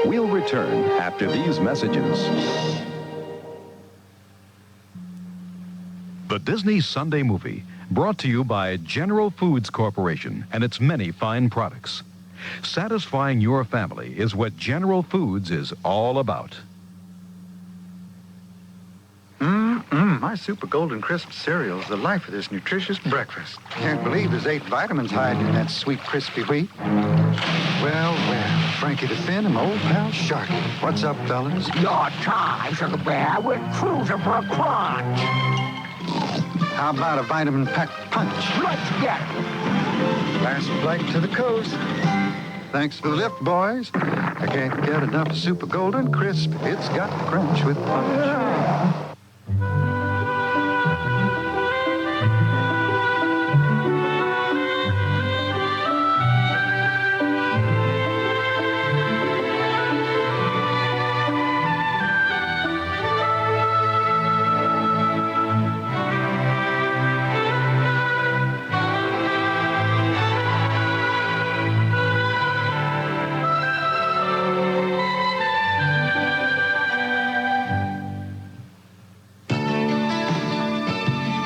We'll return after these messages. The Disney Sunday Movie, brought to you by General Foods Corporation and its many fine products. Satisfying your family is what General Foods is all about. My Super Golden Crisp cereal is the life of this nutritious breakfast. Can't believe there's 8 vitamins hiding in that sweet, crispy wheat. Well, Frankie the Finn and my old pal Sharky. What's up, fellas? Your time, Sugar Bear. We're cruising for a crunch. How about a vitamin-packed punch? Let's get it. Last flight to the coast. Thanks for the lift, boys. I can't get enough Super Golden Crisp. It's got the crunch with punch.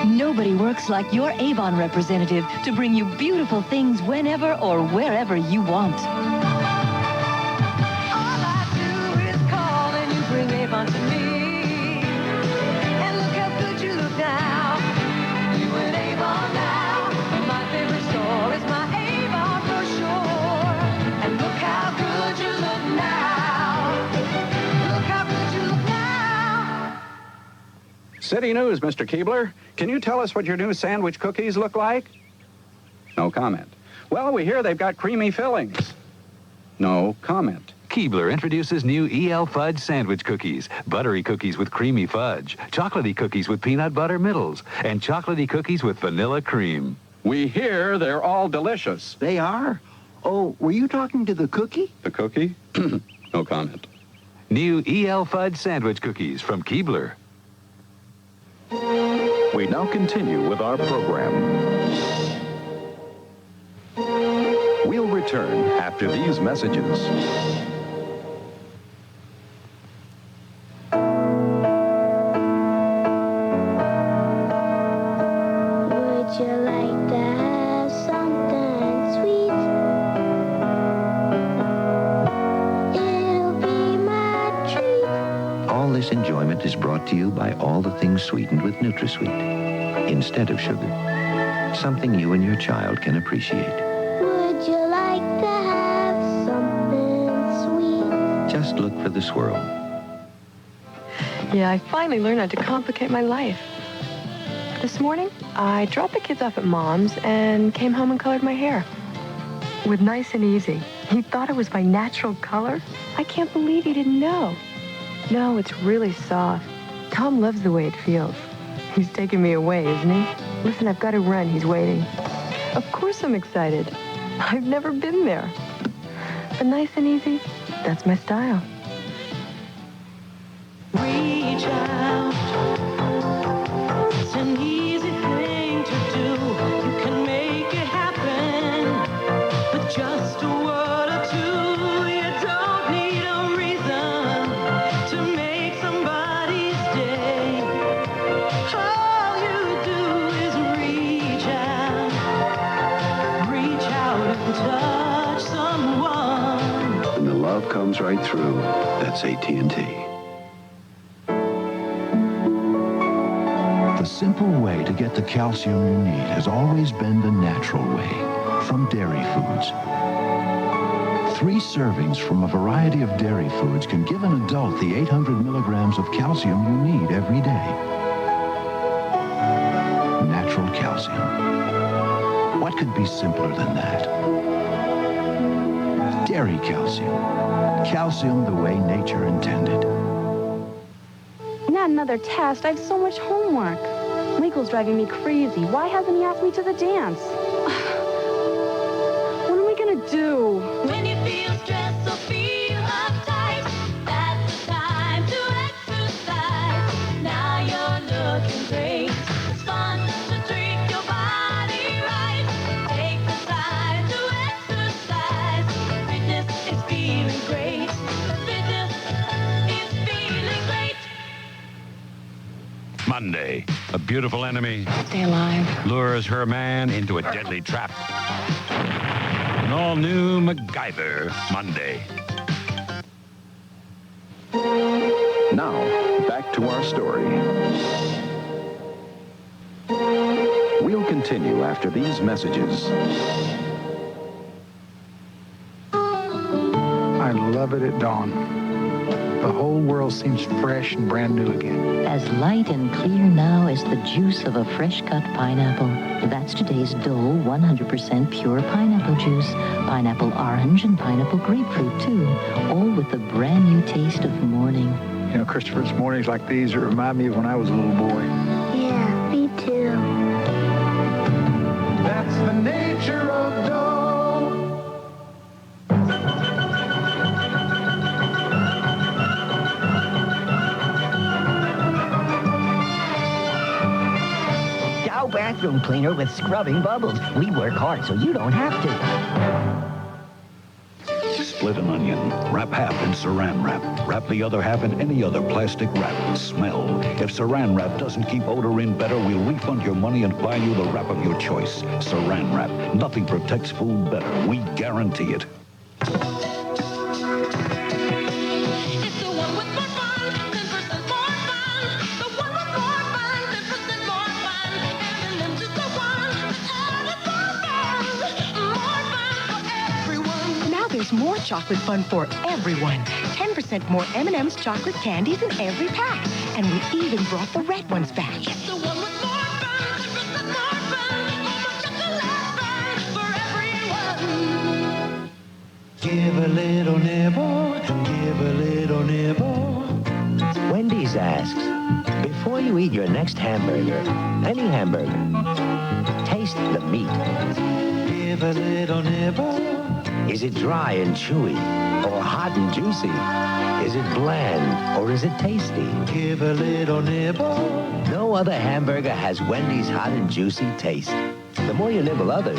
Nobody works like your Avon representative to bring you beautiful things whenever or wherever you want. All I do is call and you bring Avon to me. And look how good you look now. You and Avon now. My favorite store is my Avon for sure. And look how good you look now. Look how good you look now. City News, Mr. Keebler. Can you tell us what your new sandwich cookies look like? No comment. Well, we hear they've got creamy fillings. No comment. Keebler introduces new EL Fudge sandwich cookies. Buttery cookies with creamy fudge. Chocolatey cookies with peanut butter middles. And chocolatey cookies with vanilla cream. We hear they're all delicious. They are? Oh, were you talking to the cookie? The cookie? No comment. New EL Fudge sandwich cookies from Keebler. We now continue with our program. We'll return after these messages. Would you like to have something sweet? It'll be my treat. All this enjoyment is brought to you by all the things sweetened with NutraSweet instead of sugar. Something you and your child can appreciate. Would you like to have something sweet? Just look for the swirl. Yeah, I finally learned how to complicate my life. This morning, I dropped the kids off at Mom's and came home and colored my hair. With Nice and Easy. He thought it was my natural color. I can't believe he didn't know. No, it's really soft. Tom loves the way it feels. He's taking me away, isn't he? Listen, I've got to run. He's waiting. Of course I'm excited. I've never been there. But Nice and Easy, that's my style. Reach out. It's an easy thing to do. You can make it happen with just a word or two. You don't need a reason to make somebody's day. All you do is reach out and touch someone. When the love comes right through, that's AT&T. The simple way to get the calcium you need has always been the natural way, from dairy foods. 3 servings from a variety of dairy foods can give an adult the 800 milligrams of calcium you need every day. Natural calcium. What could be simpler than that? Dairy calcium. Calcium the way nature intended. Not another test. I have so much homework. Michael's driving me crazy. Why hasn't he asked me to the dance? What am I gonna do? When you feel stressed or feel uptight, that's the time to exercise. Now you're looking great. It's fun to treat your body right. Take the time to exercise. Fitness is feeling great. Monday. A beautiful enemy Stay alive. lures her man into a deadly trap. An all-new MacGyver Monday. Now, back to our story. We'll continue after these messages. I love it at dawn. The whole world seems fresh and brand new again. As light and clear now as the juice of a fresh-cut pineapple. That's today's Dole 100% pure pineapple juice. Pineapple orange and pineapple grapefruit, too. All with the brand new taste of morning. You know, Christopher, it's mornings like these that remind me of when I was a little boy. Yeah, me too. That's the nature of Dole. Dow bathroom cleaner with scrubbing bubbles. We work hard so you don't have to. Split an onion. Wrap half in saran wrap. Wrap the other half in any other plastic wrap. Smell. If saran wrap doesn't keep odor in better, we'll refund your money and buy you the wrap of your choice. Saran wrap. Nothing protects food better. We guarantee it. There's more chocolate fun for everyone. 10% more M&M's chocolate candies in every pack. And we even brought the red ones back. It's the one with more fun, more chocolate fun for everyone. Give a little nibble, give a little nibble. Wendy's asks, before you eat your next hamburger, any hamburger, taste the meat. Give a little nibble. Is it dry and chewy, or hot and juicy? Is it bland, or is it tasty? Give a little nibble. No other hamburger has Wendy's hot and juicy taste. The more you nibble others,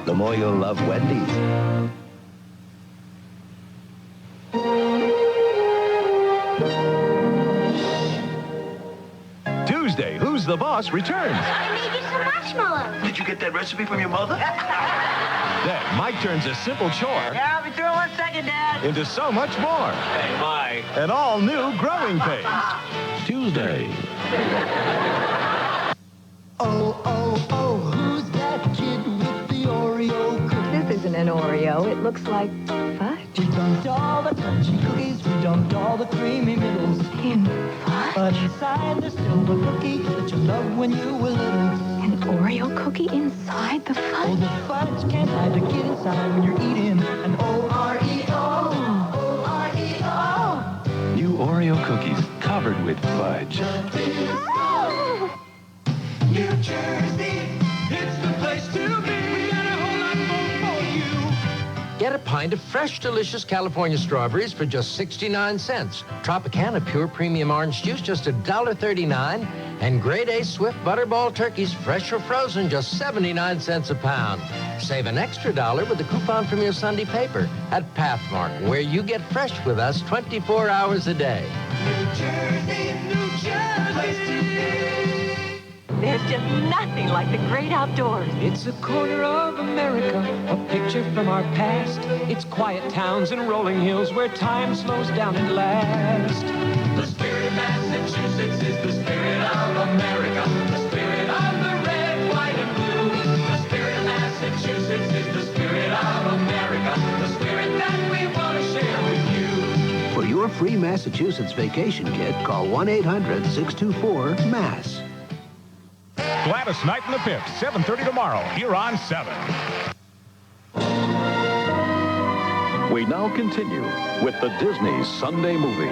the more you'll love Wendy's. Tuesday, Who's the Boss returns. I made you some marshmallows. Did you get that recipe from your mother? Then Mike turns a simple chore Yeah, I'll be through in 1 second, Dad. into so much more. Hey, Mike. An all-new growing pains. Tuesday. Oh, oh, oh, who's that kid with the Oreo cookie? This isn't an Oreo. It looks like fudge. We dumped all the crunchy cookies, we dumped all the creamy middles. In fudge? But inside there's still the cookie that you loved when you were little. An Oreo cookie inside the Oh, fudge? the fudge can't hide to get inside when you're eating an O-R-E-O. O-R-E-O. New Oreo cookies covered with fudge. New Jersey, it's the place to be. We got a whole lot more for you. Get a pint of fresh, delicious California strawberries for just 69 cents. Tropicana Pure Premium Orange Juice, just $1.39. And Grade A Swift Butterball Turkeys, fresh or frozen, just 79 cents a pound. Save an extra $1 with a coupon from your Sunday paper at Pathmark, where you get fresh with us 24 hours a day. New Jersey, New Jersey. There's just nothing like the great outdoors. It's a corner of America, a picture from our past. It's quiet towns and rolling hills where time slows down at last. The spirit of Massachusetts is the spirit of America. The spirit of the red, white, and blue. The spirit of Massachusetts is the spirit of America. The spirit that we want to share with you. For your free Massachusetts vacation kit, call 1-800-624-MASS. Gladys Knight and the Pips, 7:30 tomorrow, here on 7. We now continue with the Disney Sunday Movie.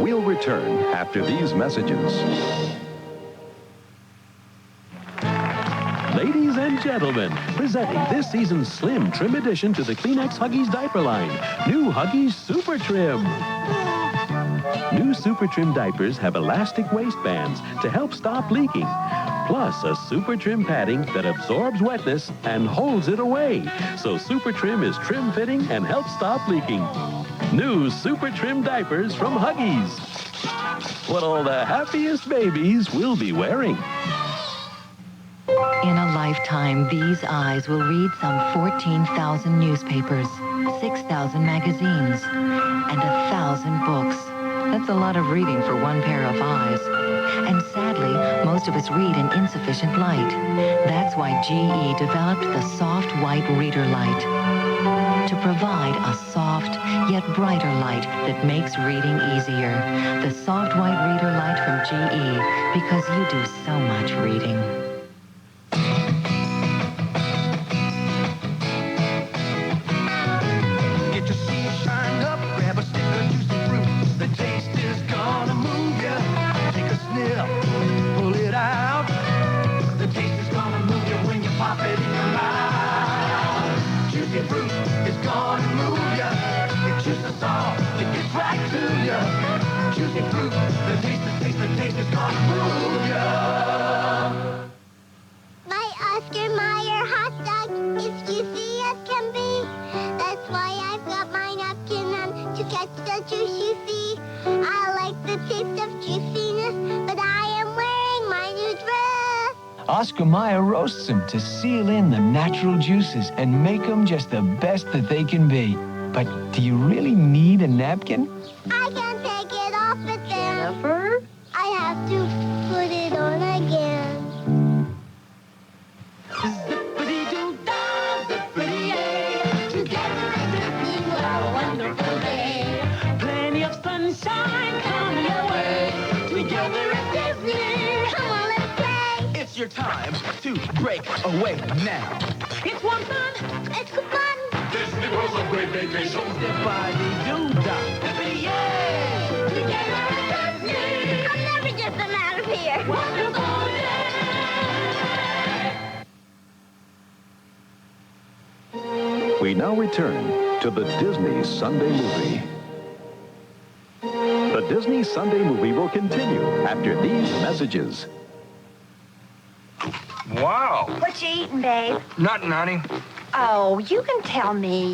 We'll return after these messages. Ladies and gentlemen, presenting this season's slim trim addition to the Kleenex Huggies diaper line, new Huggies Super Trim. New Super Trim diapers have elastic waistbands to help stop leaking, plus a Super Trim padding that absorbs wetness and holds it away, so Super Trim is trim-fitting and helps stop leaking. New Super Trim diapers from Huggies. what all the happiest babies will be wearing. In a lifetime, these eyes will read some 14,000 newspapers, 6,000 magazines, and 1,000 books. That's a lot of reading for one pair of eyes. And sadly, most of us read in insufficient light. That's why GE developed the soft white reader light to provide a soft yet brighter light that makes reading easier. The soft white reader light from GE, because you do so much reading. Get your seat shined up, grab a stick of juicy fruit. The taste is gonna move ya. Take a sniff, pull it out. The taste is gonna move you when you pop it in your mouth. Juicy fruit is gonna move ya. It juices off, it gets right to ya. Juicy fruit, the taste is gonna move ya. My Oscar Mayer hot dog is juicy as can be. That's why I've got my napkin on to catch the juice you see. I like the taste of juiciness, but I am wearing my new dress. Oscar Mayer roasts them to seal in the natural juices and make them just the best that they can be. But do you really need a napkin? I can't take it off, but then Jennifer, I have to put it on again. Zippity-doo-dah, zippity-yay. Together at Disney, what a wonderful day. Plenty of sunshine coming your way. Together at Disney. Come on, let's play. It's your time to break away now. It's one fun. It's good fun. Disney World's a great vacation. Zippity-doo-dah, zippity-yay. Together at Disney. I'll never get them out of here. Wonderful day. We now return to the Disney Sunday Movie. The Disney Sunday Movie will continue after these messages. Wow. What you eating, babe? Nothing, honey. Oh, you can tell me.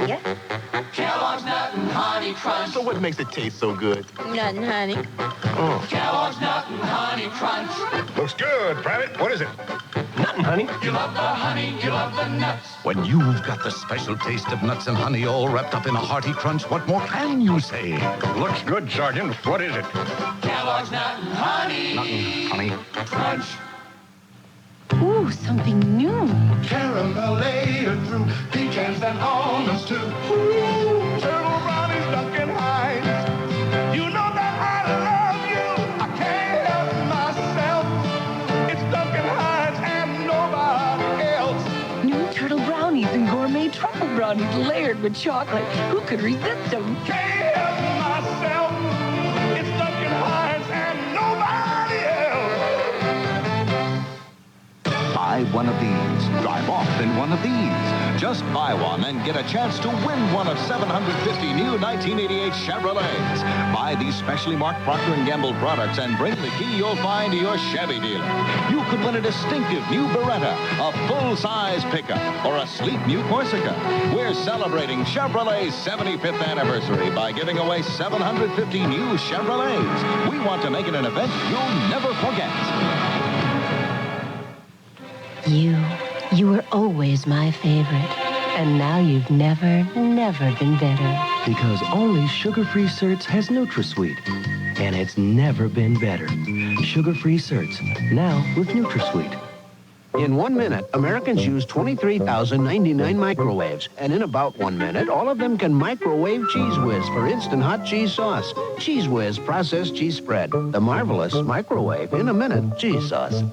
Kellogg's Nut and Honey Crunch. So what makes it taste so good? Nothing, honey. Kellogg's Nut and Honey Crunch. Looks good, Private. What is it? Nothing, honey. You love the honey, you love the nuts. When you've got the special taste of nuts and honey all wrapped up in a hearty crunch, what more can you say? Looks good, Sergeant. What is it? Kellogg's Nut and Honey. Nothing, honey. Crunch. Ooh, something new. Caramel layered through pecans and almonds too. Turtle brownies, Duncan Hines. You know that I love you. I can't help myself. It's Duncan Hines and nobody else. New turtle brownies and gourmet truffle brownies layered with chocolate. Who could resist them? Can't help myself. It's Duncan Hines and nobody else. Buy one of these, drive off in one of these. Just buy one and get a chance to win one of 750 new 1988 Chevrolets. Buy these specially marked Procter & Gamble products and bring the key you'll find to your Chevy dealer. You could win a distinctive new Beretta, a full-size pickup, or a sleek new Corsica. We're celebrating Chevrolet's 75th anniversary by giving away 750 new Chevrolets. We want to make it an event you'll never forget. You were always my favorite. And now you've never been better. Because only sugar-free Certs has NutraSweet. And it's never been better. Sugar-free Certs, now with NutraSweet. In 1 minute, Americans use 23,099 microwaves. And in about 1 minute, all of them can microwave Cheese Whiz for instant hot cheese sauce. Cheese Whiz processed cheese spread. The marvelous microwave in a minute cheese sauce.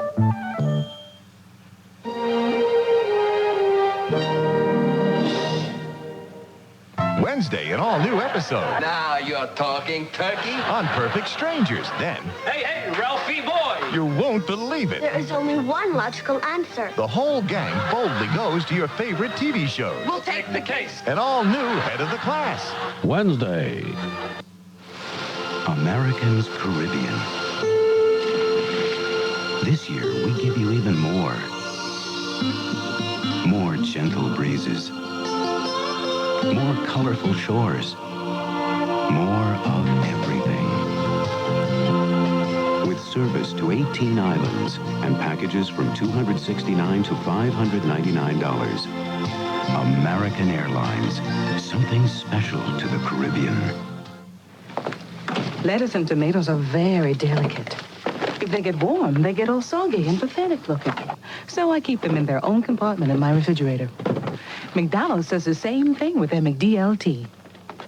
Wednesday, an all-new episode. Now you're talking, turkey. On Perfect Strangers. Then, Hey, Ralphie boy. you won't believe it. There is only one logical answer. The whole gang boldly goes to your favorite TV shows. We'll take the case. An all-new head of the class. Wednesday. American's Caribbean. This year, we give you even more. More gentle breezes. More colorful shores. More of everything. service to 18 islands and packages from $269 to $599. American Airlines, something special to the Caribbean. Lettuce and tomatoes are very delicate. If they get warm, they get all soggy and pathetic looking. So I keep them in their own compartment in my refrigerator. McDonald's does the same thing with their McDLT.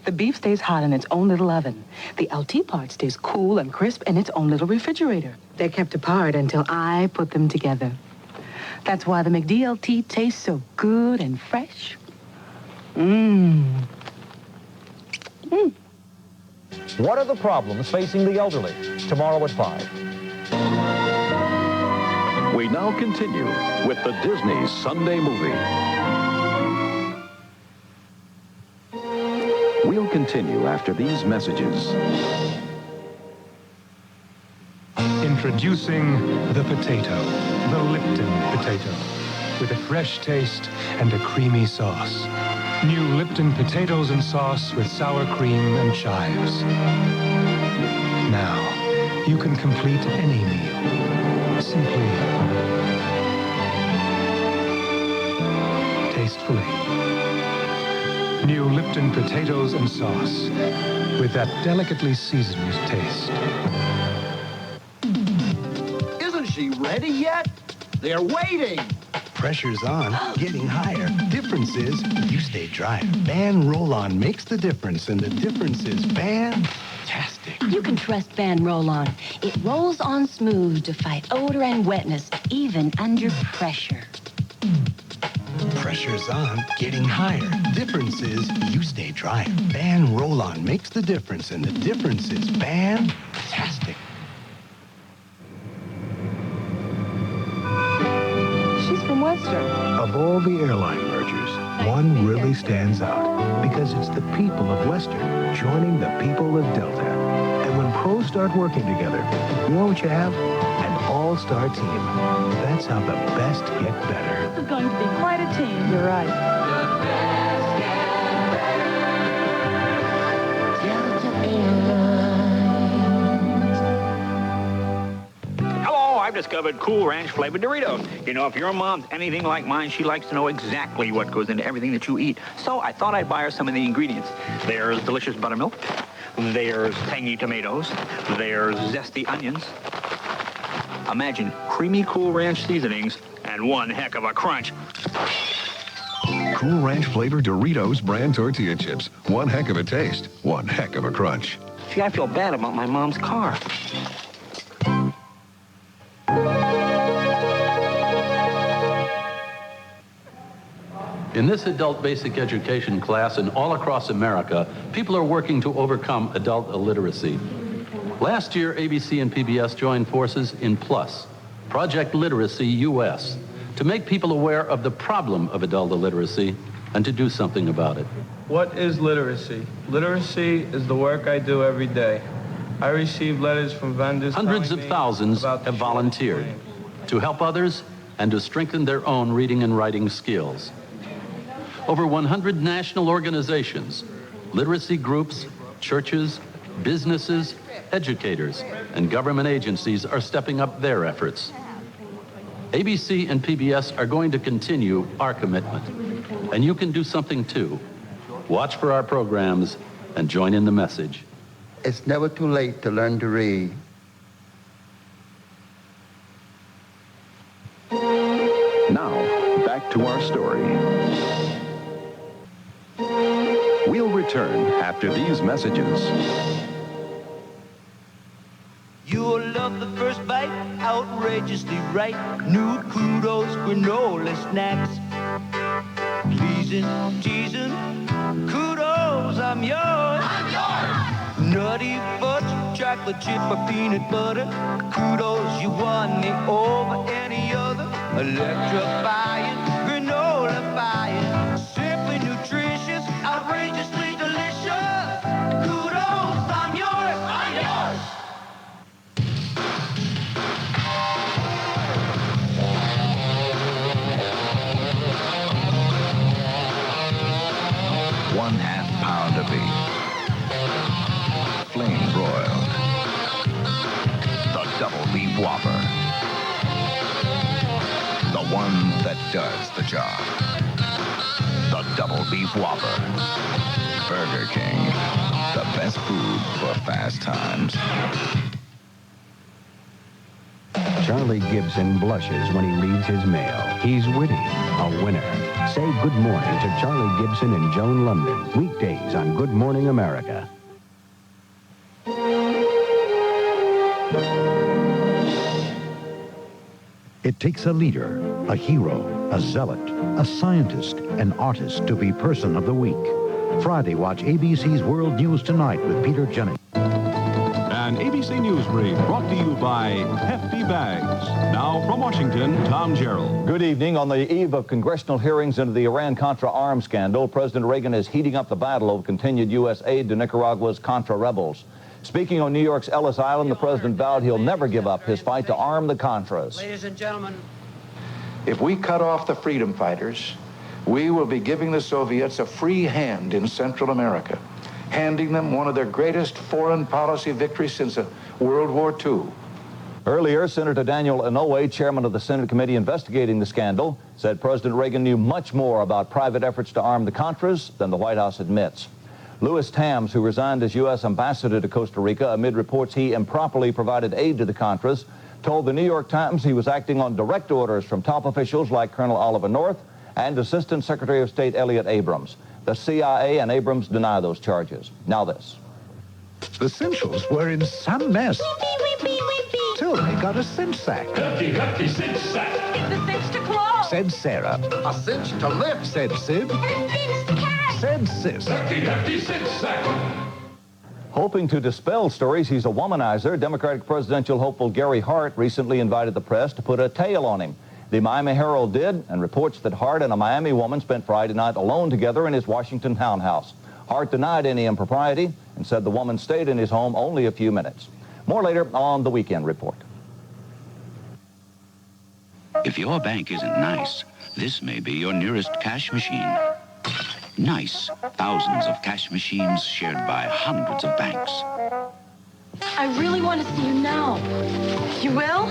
The beef stays hot in its own little oven. The LT part stays cool and crisp in its own little refrigerator. They're kept apart until I put them together. That's why the McDLT tastes so good and fresh. What are the problems facing the elderly? Tomorrow at 5. We now continue with the Disney Sunday Movie. We'll continue after these messages. Introducing the potato, the Lipton potato, with a fresh taste and a creamy sauce. New Lipton potatoes and sauce with sour cream and chives. Now, you can complete any meal simply, tastefully. New Lipton potatoes and sauce with that delicately seasoned taste. Isn't she ready yet? They're waiting. Pressure's on, getting higher. Difference is, you stay dry. Ban Roll-On makes the difference, and the difference is fantastic. You can trust Ban Roll-On. It rolls on smooth to fight odor and wetness, even under pressure. Pressure's on, getting higher. Difference is, you stay dry. Ban Roll-On makes the difference, and the difference is fantastic. She's from Western. Of all the airline mergers, one really stands out because it's the people of Western joining the people of Delta. And when pros start working together, you know what you have? An all-star team. That's how the best get better. This is going to be quite a team. You're right. Hello, I've discovered Cool Ranch flavored Doritos. You know, if your mom's anything like mine, she likes to know exactly what goes into everything that you eat. So I thought I'd buy her some of the ingredients. There's delicious buttermilk. There's tangy tomatoes. There's zesty onions. Imagine creamy Cool Ranch seasonings and one heck of a crunch. Cool Ranch flavored Doritos brand tortilla chips. One heck of a taste, one heck of a crunch. See, I feel bad about my mom's car. In this adult basic education class and all across America, people are working to overcome adult illiteracy. Last year, ABC and PBS joined forces in PLUS, Project Literacy US, to make people aware of the problem of adult illiteracy and to do something about it. What is literacy? Literacy is the work I do every day. I receive letters from vendors. Hundreds of thousands have volunteered to help others and to strengthen their own reading and writing skills. Over 100 national organizations, literacy groups, churches, businesses, educators, and government agencies are stepping up their efforts. ABC and PBS are going to continue our commitment, and you can do something too. Watch for our programs and join in the message. It's never too late to learn to read. Now, back to our story. We'll return after these messages. You'll love the first bite, outrageously right. New kudos, granola snacks. Pleasing, teasing, kudos, I'm yours. Nutty fudge, chocolate chip, or peanut butter. Kudos, you won me over any other. Electrifying, granola fire. Simply nutritious, outrageously delicious. Kudos, I'm yours, I'm yours. One half pound of beef. Flame broiled. The double beef Whopper. The one that does the job. The Double Beef Whopper. Burger King. The best food for fast times. Charlie Gibson blushes when he reads his mail. He's witty, a winner. Say good morning to Charlie Gibson and Joan London. Weekdays on Good Morning America. It takes a leader, a hero, a zealot, a scientist, an artist to be Person of the Week. Friday, watch ABC's World News Tonight with Peter Jennings. An ABC News Brief brought to you by Hefty Bags. Now from Washington, Tom Gerald. Good evening. On the eve of congressional hearings into the Iran-Contra arms scandal, President Reagan is heating up the battle over continued U.S. aid to Nicaragua's Contra rebels. Speaking on New York's Ellis Island, the president vowed he'll never give up his fight to arm the Contras. Ladies and gentlemen, if we cut off the freedom fighters, we will be giving the Soviets a free hand in Central America, handing them one of their greatest foreign policy victories since World War II. Earlier, Senator Daniel Inouye, chairman of the Senate committee investigating the scandal, said President Reagan knew much more about private efforts to arm the Contras than the White House admits. Louis Tams, who resigned as U.S. ambassador to Costa Rica amid reports he improperly provided aid to the Contras, told the New York Times he was acting on direct orders from top officials like Colonel Oliver North and Assistant Secretary of State Elliot Abrams. The CIA and Abrams deny those charges. Now this. The Simpsons were in some mess till they got a cinch sack. Hefty cinch sack. Is the cinch to close? Said Sarah. A cinch to lift. Said Sid. Said Sis. Hefty cinch sack. Hoping to dispel stories he's a womanizer, Democratic presidential hopeful Gary Hart recently invited the press to put a tail on him. The Miami Herald did, and reports that Hart and a Miami woman spent Friday night alone together in his Washington townhouse. Hart denied any impropriety and said the woman stayed in his home only a few minutes. More later on the Weekend Report. If your bank isn't nice, this may be your nearest cash machine. Nice. Thousands of cash machines shared by hundreds of banks. I really want to see you now. You will?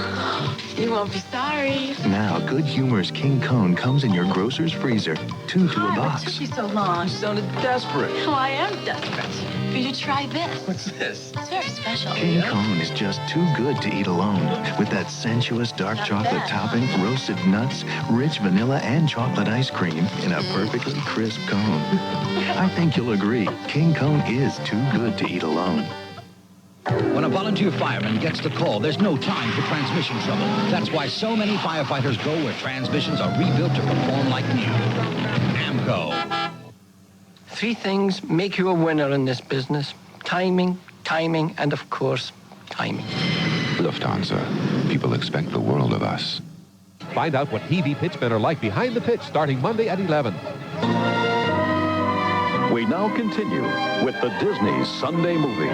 You won't be sorry. Now, Good Humor's King Cone comes in your grocer's freezer. 2 to a What box. took you so long? You sounded desperate. Oh, I am desperate. For you to try this. What's this? It's very special. King Cone is just too good to eat alone. With that sensuous dark chocolate topping, roasted nuts, rich vanilla, and chocolate ice cream in a perfectly crisp cone. I think you'll agree, King Cone is too good to eat alone. When a volunteer fireman gets the call, there's no time for transmission trouble. That's why so many firefighters go where transmissions are rebuilt to perform like new. AMCO. 3 things make you a winner in this business. Timing, timing, and of course, timing. Lufthansa. People expect the world of us. Find out what TV pitchmen are like behind the pitch starting Monday at 11. We now continue with the Disney Sunday Movie.